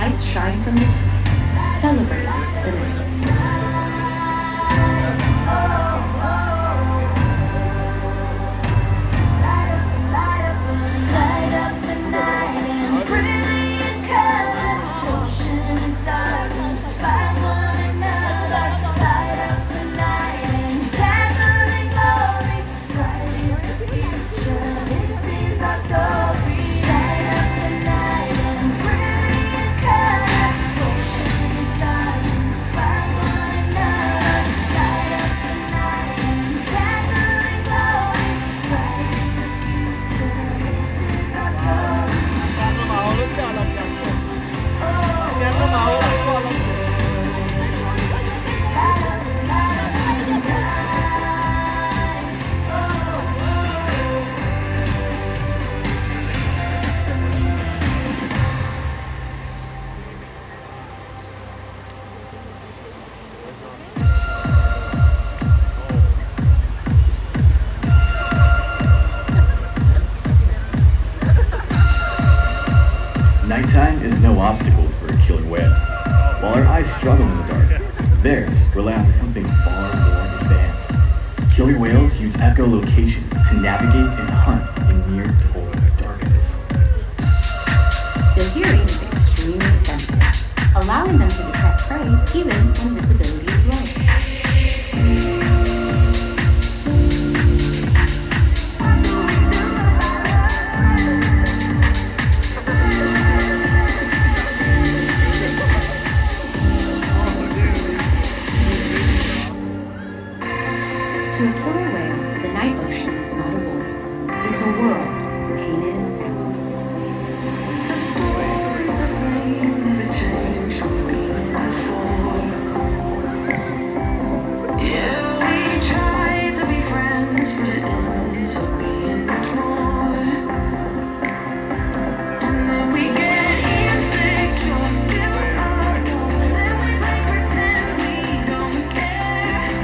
lights shine from the celebrate the night. Nighttime is no obstacle for a killer whale. While our eyes struggle in the dark, theirs rely on something far more advanced. Killer whales use echolocation to navigate and hunt in near total darkness. Their hearing is extremely sensitive, allowing them to detect prey even when visibility is low. To a killer whale, the night ocean is not a war. It's a world painted in sound. The story's the same, never change from being before. Yeah, we try to be friends, but it ends up being much more. And then we get insecure, build our walls, and then we play pretend we don't care.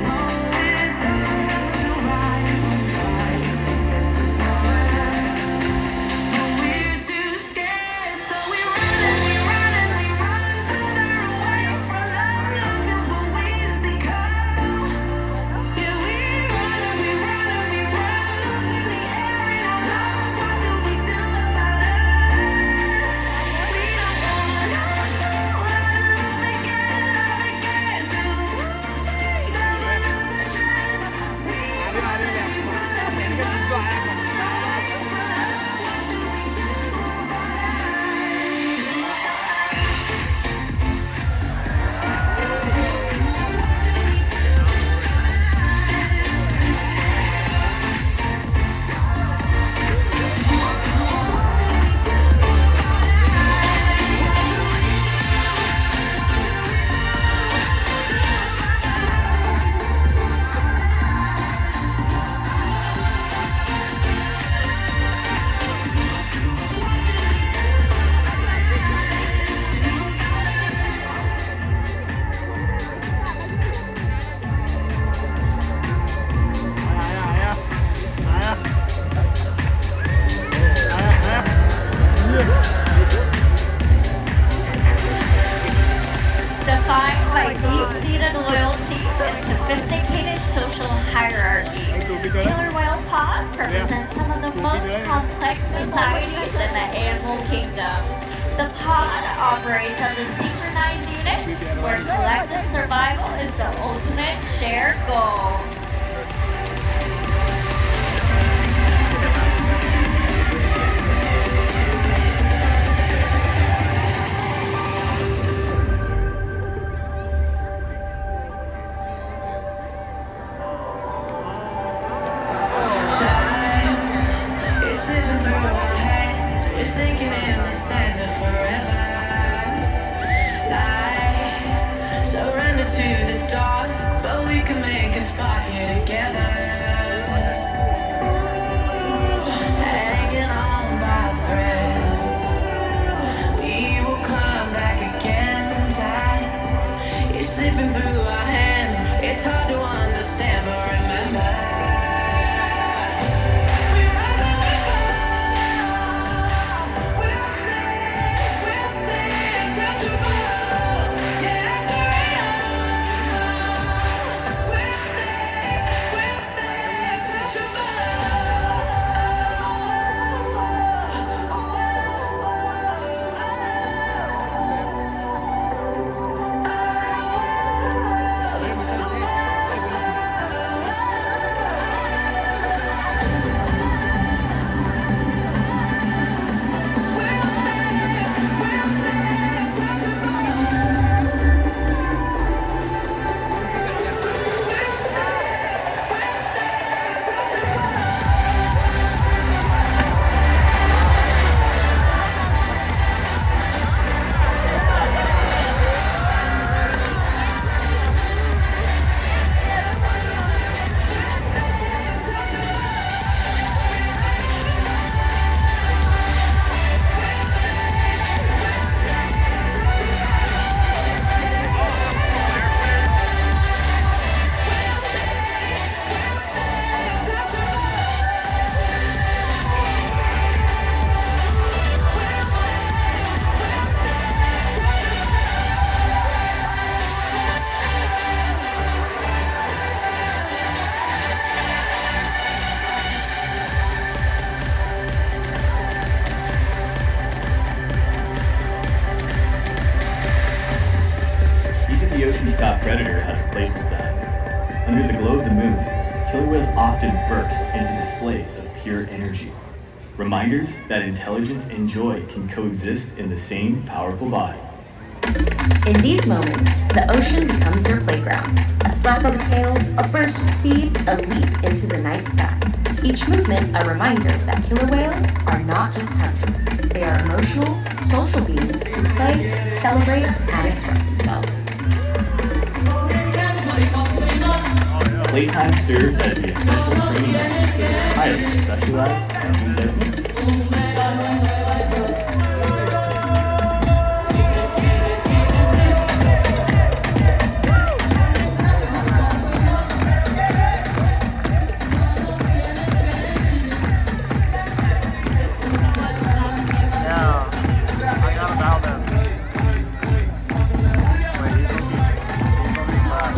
Oh, it does feel right when we fight, it gets us nowhere. But we're too scared, so we run and we run and we run further away from love, looking for ways to go. Yeah, we run and we run and we run, losing the air in our lungs. What do we do about us? We don't wanna know how to love again till we never knew the truth. We run and we run and we run, fighting for love. What do we do about Defined by deep-seated loyalty and sophisticated social hierarchy, killer whale pod represents some of the most complex societies in the animal kingdom. The pod operates as a synchronized unit where collective survival is the ultimate shared goal. It's slipping through our hands, we're sinking in the sands of forever. Light, surrender to the dark, but we can make a spark here together. Hanging on by a thread, we will climb back again. Time is slipping through our hands, it's hard to understand, but remember. We rise and we fall, we'll stay Under the glow of the moon, killer whales often burst into displays of pure energy. Reminders that intelligence and joy can coexist in the same powerful body. In these moments, the ocean becomes their playground. A slap of the tail, a burst of speed, a leap into the night sky. Each movement a reminder that killer whales are not just hunters. They are emotional, social beings who play, celebrate, and express themselves. Playtime serves as the essential training ground for their highly specialized hunting techniques. Yeah, I got about them. Wait, he's looking back.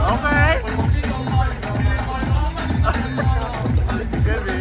Okay. Could be.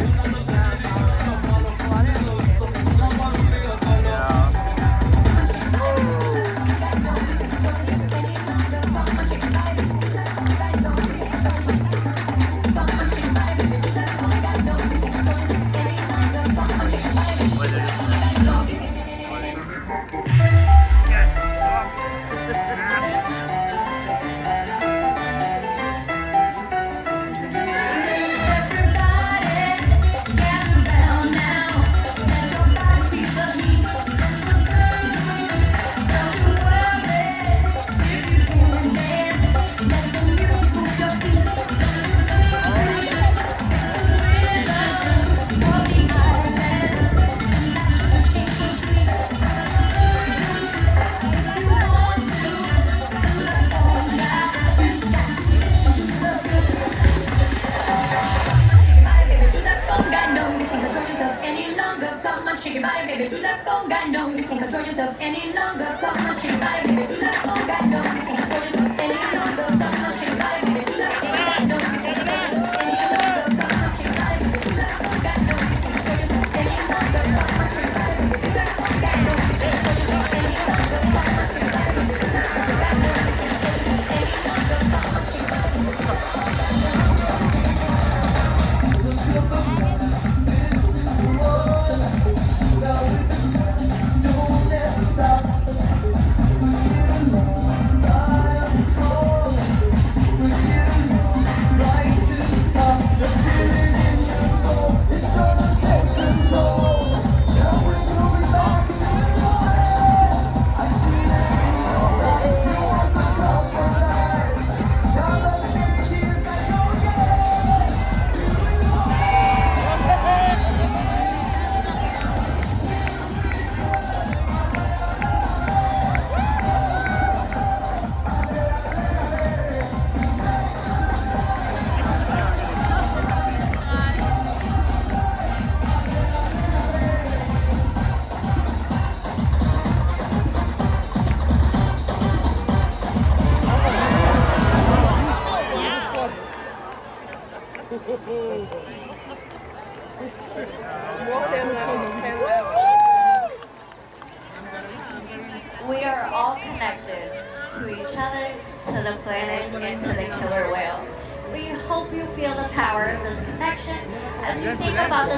Shake your body, baby, do that conga, no, you can't control yourself any longer. Come on, shake your body, baby, do that conga, no, you can't control yourself any longer. Come on, shake your body, baby, do that conga, no, you can't control yourself any longer. Come on, shake your body, baby, do that conga, no, you can't control yourself any longer. Come on, shake your body, baby, do that conga, no, you can't control yourself any longer. Come on, shake your body, baby, do that conga, no, you can't control yourself any longer. Come on, shake your body. We are all connected to each other, to the planet, and to the killer whale. We hope you feel the power of this connection as we think about the